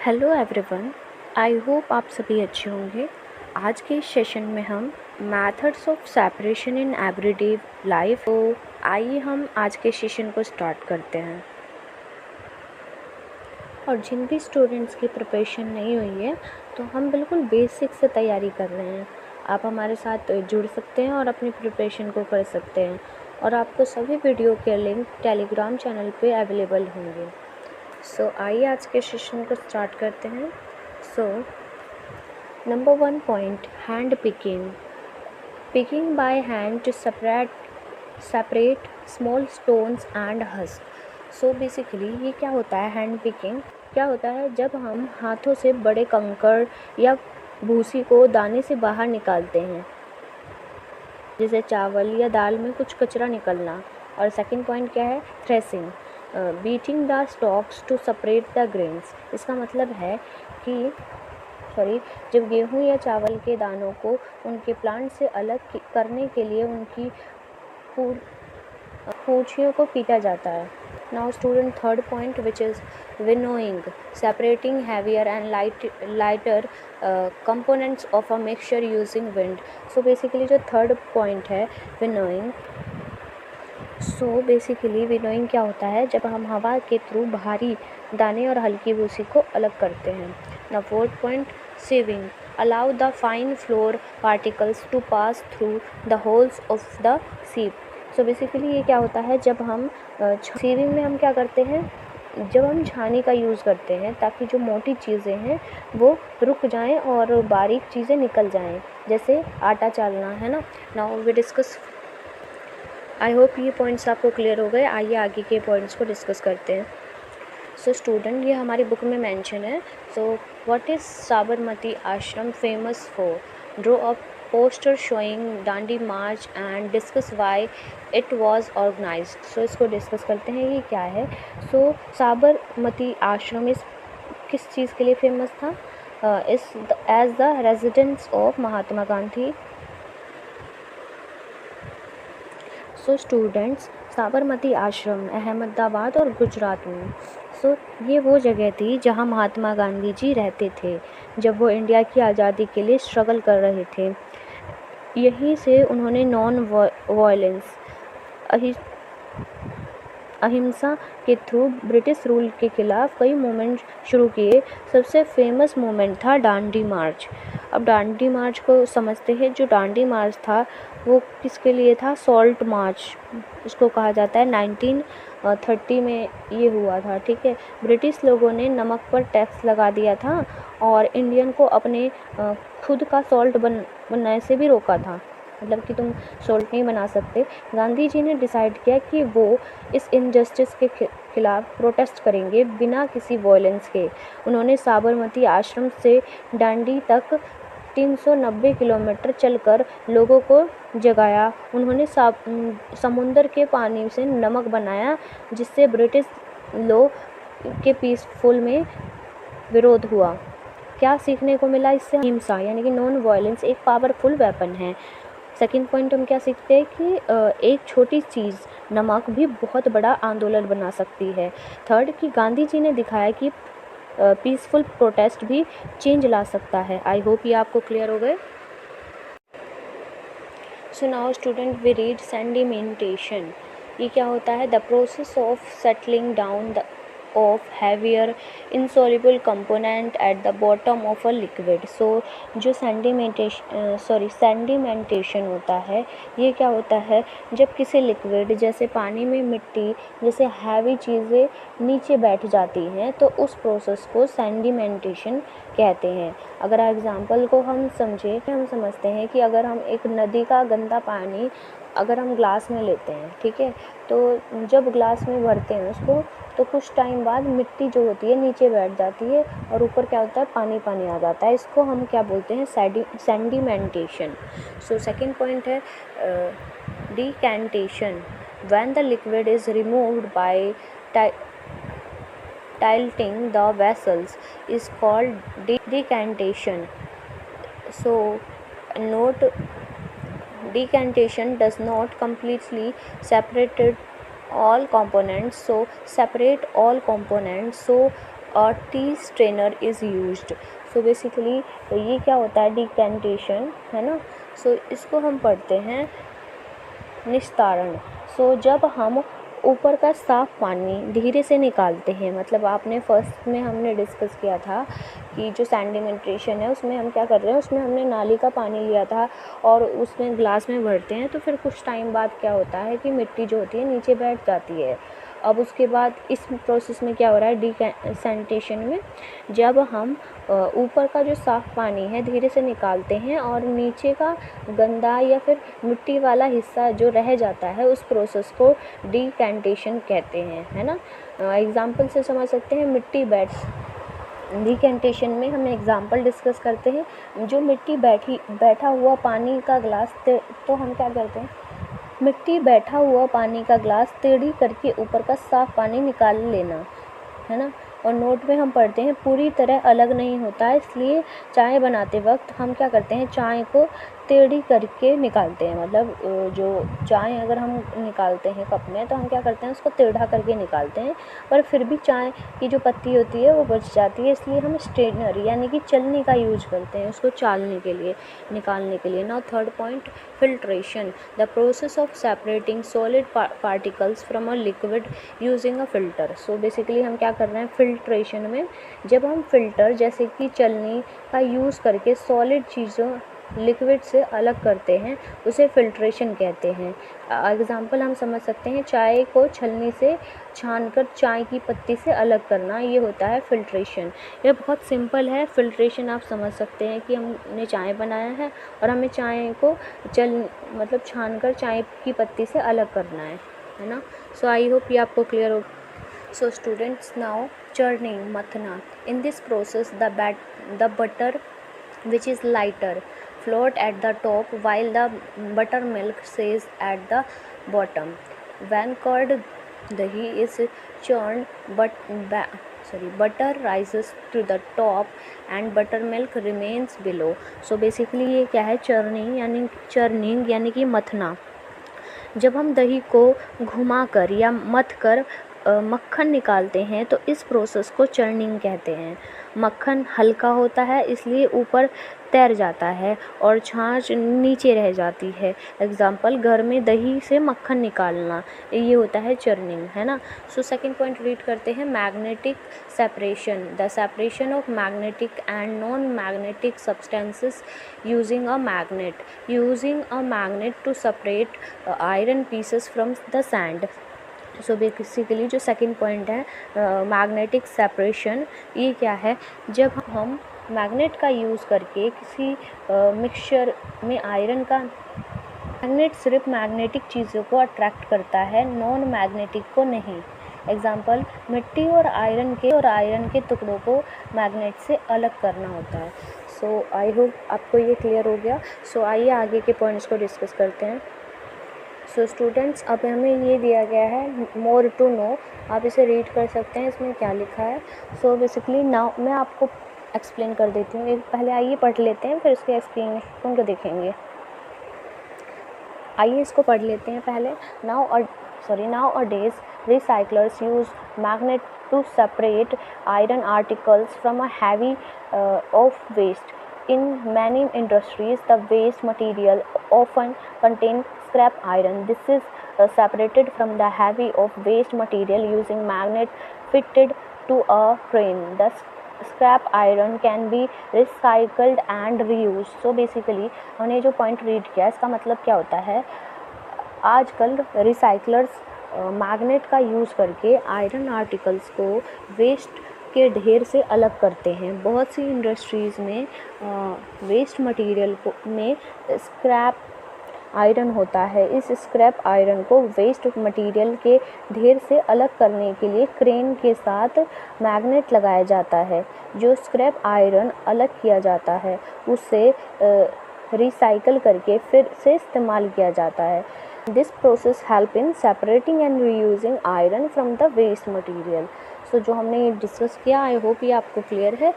Hello everyone. I hope आप सभी अच्छे होंगे। आज के इस सेशन में हम methods of separation in everyday life, तो आइए हम आज के सेशन को स्टार्ट करते हैं। और जिन भी स्टूडेंट्स की प्रिपरेशन नहीं हुई है तो हम बिल्कुल बेसिक से तैयारी कर रहे हैं। आप हमारे साथ जुड़ सकते हैं और अपनी प्रिपरेशन को कर सकते हैं, और आपको सभी वीडियो के लिंक टेलीग्राम चैनल पे अवेलेबल होंगे। सो आइए आज के सेशन को स्टार्ट करते हैं। So number 1 point, hand picking by hand to separate small stones and husk. So basically ये क्या होता है, हैंड पिकिंग क्या होता है? जब हम हाथों से बड़े कंकड़ या भूसी को दाने से बाहर निकालते हैं, जैसे चावल या दाल में कुछ कचरा निकलना। और सेकंड पॉइंट क्या है? Threshing, beating the stalks to separate the grains. इसका मतलब है कि जब गेहूं या चावल के दानों को उनके प्लांट से अलग करने के लिए उनकी पूंछियों को पीटा जाता है। Now student, third point which is winnowing, separating heavier and lighter components of a mixture using wind. So basically जो थर्ड पॉइंट है विनोइंग, सो बेसिकली विनोइंग क्या होता है? जब हम हवा के थ्रू भारी दाने और हल्की भूसी को अलग करते हैं। The fourth point, sieving, allow the fine flour particles to pass through the holes of the sieve। So basically ये क्या होता है? जब हम सीविंग में हम क्या करते हैं, जब हम छानी का यूज़ करते हैं ताकि जो मोटी चीज़ें हैं वो रुक जाएं और बारीक चीज़ें निकल जाएं, जैसे आटा चालना, है ना। Now we discuss. I hope ये पॉइंट्स आपको क्लियर हो गए। आइए आगे के पॉइंट्स को डिस्कस करते हैं। सो स्टूडेंट, ये हमारी बुक में मेंशन है। So what is Sabarmati Ashram famous for? Draw a poster showing Dandi march and discuss why it was organized. So इसको डिस्कस करते हैं, ये क्या है। सो साबरमती आश्रम इस किस चीज़ के लिए फेमस था? Is as the residence of Mahatma Gandhi. So students, Sabarmati Ashram Ahmedabad और गुजरात में। सो ये वो जगह थी जहाँ महात्मा गांधी जी रहते थे जब वो इंडिया की आज़ादी के लिए स्ट्रगल कर रहे थे। यहीं से उन्होंने नॉन वायलेंस, अहिंसा के थ्रू ब्रिटिश रूल के ख़िलाफ़ कई मूवमेंट शुरू किए। सबसे फेमस मूवमेंट था डांडी मार्च। अब डांडी मार्च को समझते हैं। जो डांडी मार्च था वो किसके लिए था? सॉल्ट मार्च इसको कहा जाता है। 1930 में ये हुआ था, ठीक है। ब्रिटिश लोगों ने नमक पर टैक्स लगा दिया था और इंडियन को अपने खुद का सॉल्ट बनाने से भी रोका था, मतलब कि तुम सॉल्ट नहीं बना सकते। गांधी जी ने डिसाइड किया कि वो इस इनजस्टिस के खिलाफ प्रोटेस्ट करेंगे बिना किसी वॉयलेंस के। उन्होंने साबरमती आश्रम से डांडी तक 390 किलोमीटर चलकर लोगों को जगाया। उन्होंने समुंदर के पानी से नमक बनाया, जिससे ब्रिटिश लोग के पीसफुल में विरोध हुआ। क्या सीखने को मिला इससे? हिंसा यानी कि नॉन वायलेंस एक पावरफुल वेपन है। सेकंड पॉइंट हम क्या सीखते हैं कि एक छोटी चीज़ नमक भी बहुत बड़ा आंदोलन बना सकती है। थर्ड कि गांधी जी ने दिखाया कि पीसफुल प्रोटेस्ट भी चेंज ला सकता है। आई होप ये आपको क्लियर हो गए। So now student, we read sedimentation. ये क्या होता है? The process of settling down of heavier insoluble component at the bottom of a liquid। so जो सेडिमेंटेशन होता है, ये क्या होता है? जब किसी लिक्विड जैसे पानी में मिट्टी जैसे हैवी चीज़ें नीचे बैठ जाती हैं तो उस प्रोसेस को सेडिमेंटेशन कहते हैं। अगर एग्जांपल को हम समझते हैं कि अगर हम एक नदी का गंदा पानी अगर हम ग्लास में लेते हैं, ठीक है, तो जब ग्लास में भरते हैं उसको, तो कुछ टाइम बाद मिट्टी जो होती है नीचे बैठ जाती है और ऊपर क्या होता है? पानी पानी आ जाता है। इसको हम क्या बोलते हैं? सेडिमेंटेशन। सो सेकंड पॉइंट है decantation. When the liquid is removed by tilting the vessels is called decantation। so note, decantation does not completely separate all components, so separate all components। so और T strainer is used. So basically ये क्या होता है, decantation, है ना। सो इसको हम पढ़ते हैं निस्तारण। सो जब हम ऊपर का साफ पानी धीरे से निकालते हैं, मतलब आपने फर्स्ट में हमने डिस्कस किया था कि जो सैंडिमेंटेशन है उसमें हम क्या कर रहे हैं, उसमें हमने नाली का पानी लिया था और उसमें ग्लास में भरते हैं, तो फिर कुछ टाइम बाद क्या होता है कि मिट्टी जो होती है नीचे बैठ जाती है। अब उसके बाद इस प्रोसेस में क्या हो रहा है, डिसेंटेशन में जब हम ऊपर का जो साफ़ पानी है धीरे से निकालते हैं और नीचे का गंदा या फिर मिट्टी वाला हिस्सा जो रह जाता है, उस प्रोसेस को डिकेंटेशन कहते हैं, है ना। एग्जाम्पल से समझ सकते हैं, मिट्टी डिकेंटेशन में हम एग्जाम्पल डिस्कस करते हैं। जो मिट्टी बैठा हुआ पानी का ग्लास, तो हम क्या करते हैं, मिट्टी बैठा हुआ पानी का ग्लास टेढ़ी करके ऊपर का साफ पानी निकाल लेना, है ना। और नोट में हम पढ़ते हैं पूरी तरह अलग नहीं होता है, इसलिए चाय बनाते वक्त हम क्या करते हैं, चाय को टेढ़ी करके निकालते हैं। मतलब जो चाय अगर हम निकालते हैं कप में, तो हम क्या करते हैं, उसको टेढ़ा करके निकालते हैं, पर फिर भी चाय की जो पत्ती होती है वो बच जाती है, इसलिए हम स्ट्रेनर यानी कि चलनी का यूज करते हैं उसको चालने के लिए, निकालने के लिए। Now third point, filtration, the process of separating solid particles from a liquid using a filter. So basically हम क्या कर रहे हैं, फिल्ट्रेशन में जब हम फिल्टर जैसे कि चलनी का यूज़ करके सॉलिड चीज़ों लिक्विड से अलग करते हैं, उसे फिल्ट्रेशन कहते हैं। एग्ज़ाम्पल हम समझ सकते हैं, चाय को छलनी से छानकर चाय की पत्ती से अलग करना, ये होता है फिल्ट्रेशन। ये बहुत सिंपल है। फिल्ट्रेशन आप समझ सकते हैं कि हमने चाय बनाया है और हमें चाय को मतलब छानकर चाय की पत्ती से अलग करना है ना। सो आई होप ये आपको क्लियर हो। So students, now churning, mathna. In this process, the butter, which is lighter, float at the top while the buttermilk stays at the bottom. When curd dahi is churned, butter rises to the top and buttermilk remains below. So basically ये क्या है, churning यानी कि मथना। जब हम दही को घुमाकर या मथ कर मक्खन निकालते हैं, तो इस प्रोसेस को चर्निंग कहते हैं। मक्खन हल्का होता है, इसलिए ऊपर तैर जाता है और छाछ नीचे रह जाती है। एग्जाम्पल, घर में दही से मक्खन निकालना, ये होता है चर्निंग, है ना। सो सेकंड पॉइंट रीड करते हैं, magnetic separation, the separation of magnetic and non magnetic substances using a magnet to separate iron pieces from the sand. So basically जो सेकंड पॉइंट है, मैग्नेटिक सेपरेशन, ये क्या है, जब हम मैग्नेट का यूज़ करके किसी मिक्सचर में आयरन का, मैग्नेट सिर्फ मैग्नेटिक चीज़ों को अट्रैक्ट करता है, नॉन मैग्नेटिक को नहीं। एग्जाम्पल, मिट्टी और आयरन के टुकड़ों को मैग्नेट से अलग करना होता है। सो आई होप आपको ये क्लियर हो गया। सो आइए आगे के पॉइंट्स को डिस्कस करते हैं। सो स्टूडेंट्स, अब हमें ये दिया गया है मोर टू नो, आप इसे रीड कर सकते हैं, इसमें क्या लिखा है। सो बेसिकली नाउ मैं आपको एक्सप्लेन कर देती हूँ। एक पहले आइए पढ़ लेते हैं, फिर इसके एक्सप्लेनेशन को देखेंगे। आइए इसको पढ़ लेते हैं पहले। Now a days recyclers use magnet to separate iron articles from a heavy of waste. In many industries, the waste material often contains scrap iron. This is separated from the heavy of waste material using magnet fitted to a crane. The scrap iron can be recycled and reused. So basically हमने जो point read किया, इसका मतलब क्या होता है, आजकल recyclers magnet का यूज़ करके आयरन आर्टिकल्स को वेस्ट के ढेर से अलग करते हैं। बहुत सी इंडस्ट्रीज़ में वेस्ट मटेरियल में स्क्रैप आयरन होता है। इस स्क्रैप आयरन को वेस्ट मटेरियल के ढेर से अलग करने के लिए क्रेन के साथ मैग्नेट लगाया जाता है। जो स्क्रैप आयरन अलग किया जाता है, उससे रिसाइकल करके फिर से इस्तेमाल किया जाता है। This process help in separating and reusing iron from the waste material. So जो हमने ये डिस्कस किया, आई होप ये आपको क्लियर है।